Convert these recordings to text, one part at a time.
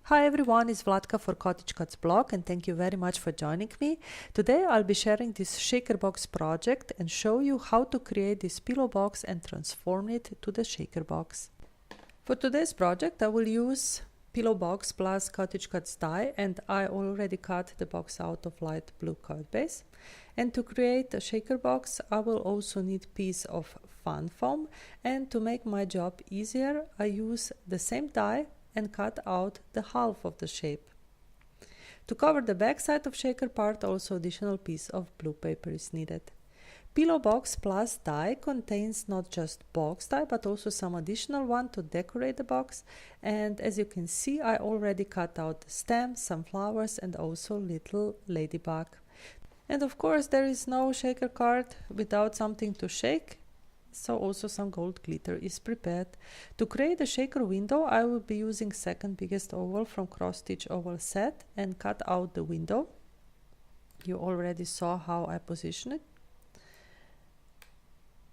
Hi everyone, it's Vlatka for Cottage Cuts blog and thank you very much for joining me. Today I'll be sharing this shaker box project and show you how to create this pillow box and transform it to the shaker box. For today's project I will use pillow box plus Cottage Cuts die, and I already cut the box out of light blue card base. And to create a shaker box I will also need piece of fun foam, and to make my job easier I use the same die and cut out the half of the shape. To cover the back side of shaker part also additional piece of blue paper is needed. Pillow box plus die contains not just box die but also some additional one to decorate the box, and as you can see I already cut out the stem, some flowers and also little ladybug. And of course there is no shaker card without something to shake, so also some gold glitter is prepared. To create the shaker window I will be using second biggest oval from cross stitch oval set and cut out the window. You already saw how I position it.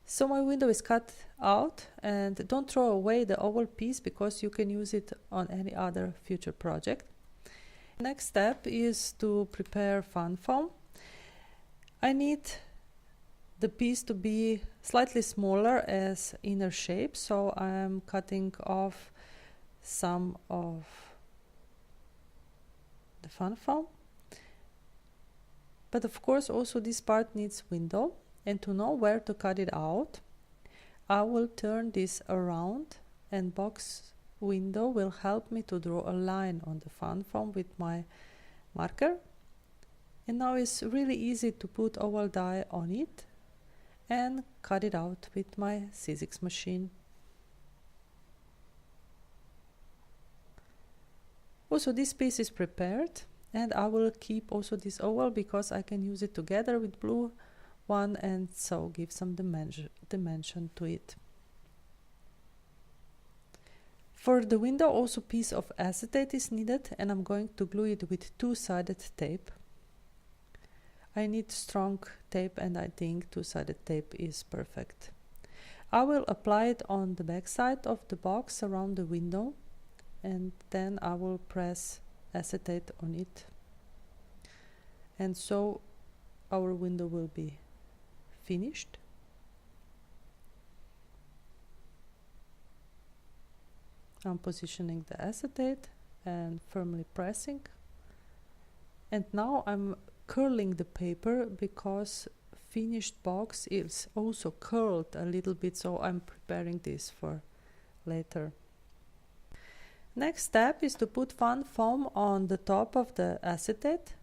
So my window is cut out, and don't throw away the oval piece because you can use it on any other future project. Next step is to prepare fun foam. I need the piece to be slightly smaller as inner shape, so I'm cutting off some of the fun foam. But of course also this part needs window, and to know where to cut it out I will turn this around, and box window will help me to draw a line on the fun foam with my marker. And now it's really easy to put oval die on it and cut it out with my Sizzix machine. Also this piece is prepared, and I will keep also this oval because I can use it together with blue one and so give some dimension to it. For the window also piece of acetate is needed, and I'm going to glue it with two-sided tape. I need strong tape and I think two-sided tape is perfect. I will apply it on the back side of the box around the window, and then I will press acetate on it. And so our window will be finished. I'm positioning the acetate and firmly pressing. And now I'm curling the paper because finished box is also curled a little bit, so I'm preparing this for later. Next step is to put fun foam on the top of the acetate,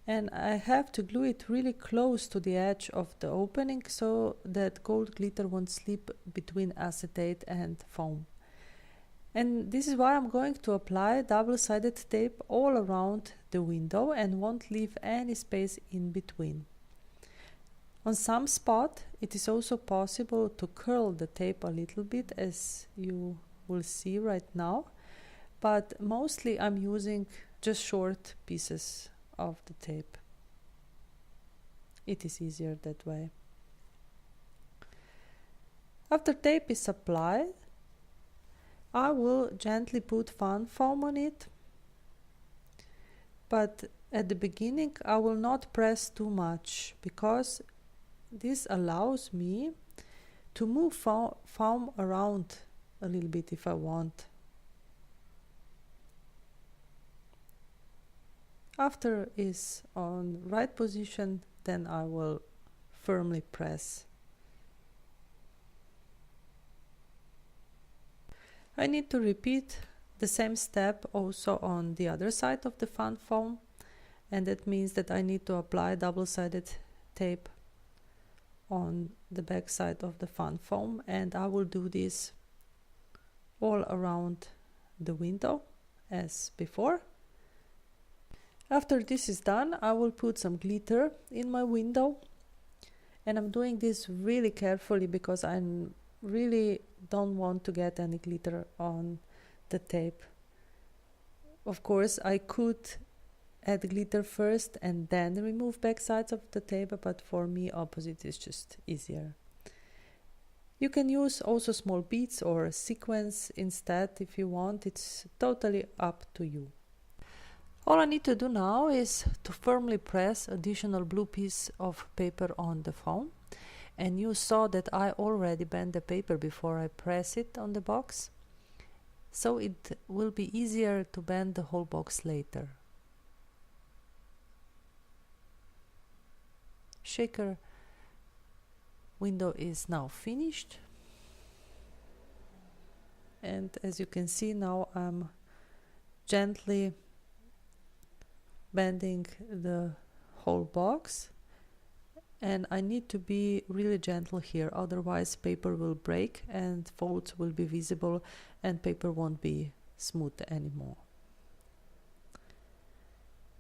and I have to glue it really close to the edge of the opening so that gold glitter won't slip between acetate and foam. And this is why I'm going to apply double-sided tape all around the window and won't leave any space in between. On some spot it is also possible to curl the tape a little bit, as you will see right now, but mostly I'm using just short pieces of the tape. It is easier that way. After tape is applied I will gently put fun foam on it, but at the beginning I will not press too much because this allows me to move foam around a little bit if I want. After is on right position, then I will firmly press. I need to repeat the same step also on the other side of the fun foam, and that means that I need to apply double-sided tape on the back side of the fun foam, and I will do this all around the window as before. After this is done I will put some glitter in my window, and I'm doing this really carefully because I really don't want to get any glitter on the tape. Of course I could add glitter first and then remove back sides of the tape, but for me opposite is just easier. You can use also small beads or a sequence instead if you want. It's totally up to you. All I need to do now is to firmly press additional blue piece of paper on the foam. And you saw that I already bent the paper before I press it on the box. So it will be easier to bend the whole box later. Shaker window is now finished. And as you can see now, I'm gently bending the whole box. And I need to be really gentle here, otherwise paper will break and folds will be visible and paper won't be smooth anymore.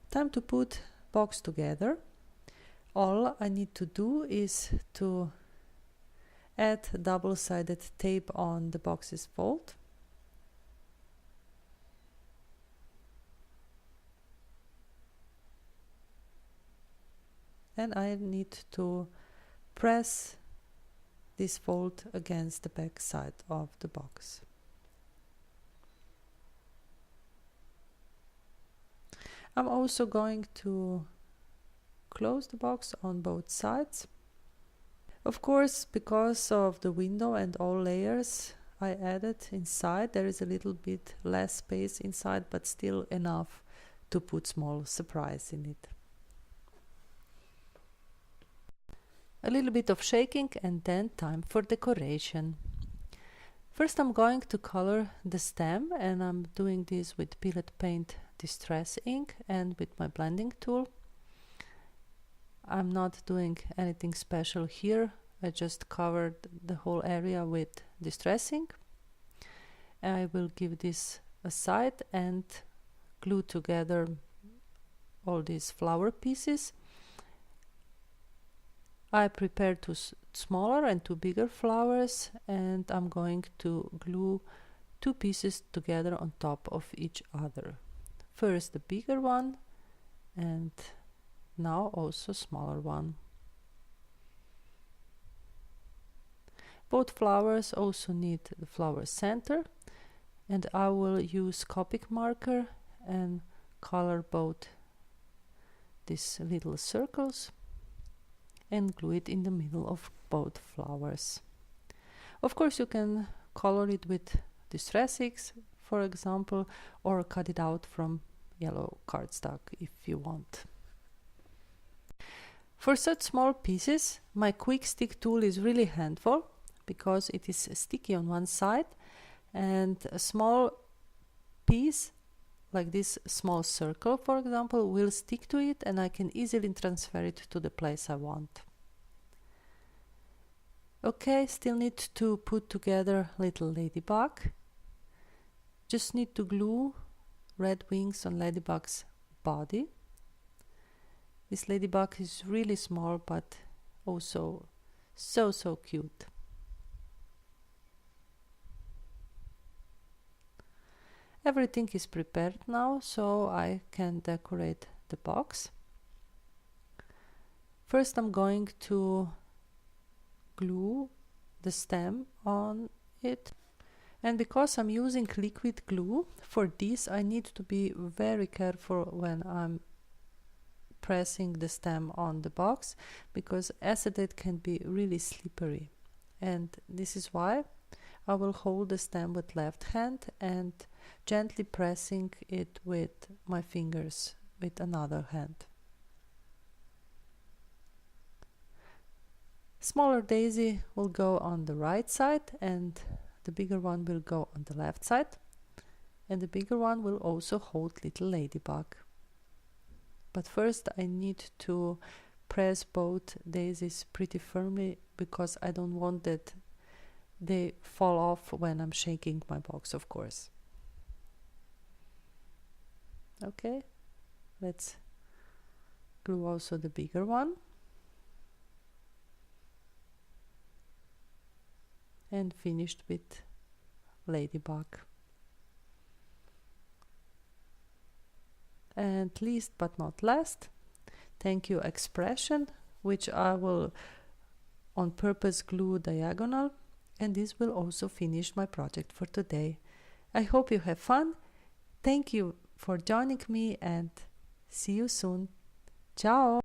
Time to put box together. All I need to do is to add double-sided tape on the box's fold. And I need to press this fold against the back side of the box. I'm also going to close the box on both sides. Of course, because of the window and all layers I added inside, there is a little bit less space inside, but still enough to put small surprise in it. A little bit of shaking and then time for decoration. First I'm going to color the stem, and I'm doing this with Pilot Paint Distress ink and with my blending tool. I'm not doing anything special here. I just covered the whole area with Distress ink. I will give this a side and glue together all these flower pieces. I prepared two smaller and two bigger flowers, and I'm going to glue two pieces together on top of each other. First the bigger one, and now also smaller one. Both flowers also need the flower center, and I will use Copic marker and color both these little circles and glue it in the middle of both flowers. Of course, you can color it with Distress inks, for example, or cut it out from yellow cardstock if you want. For such small pieces, my quick stick tool is really helpful because it is sticky on one side, and a small piece like this small circle, for example, will stick to it, and I can easily transfer it to the place I want. Okay, still need to put together little ladybug. Just need to glue red wings on ladybug's body. This ladybug is really small, but also so cute. Everything is prepared now, so I can decorate the box. First I'm going to glue the stem on it, and because I'm using liquid glue for this, I need to be very careful when I'm pressing the stem on the box, because acetate can be really slippery, and this is why I will hold the stem with left hand and gently pressing it with my fingers with another hand. Smaller daisy will go on the right side and the bigger one will go on the left side, and the bigger one will also hold little ladybug. But first I need to press both daisies pretty firmly, because I don't want that they fall off when I'm shaking my box, of course. Okay, let's glue also the bigger one. And finished with ladybug. And least but not last, thank you expression, which I will on purpose glue diagonal, and this will also finish my project for today. I hope you have fun. Thank you for joining me and see you soon. Ciao!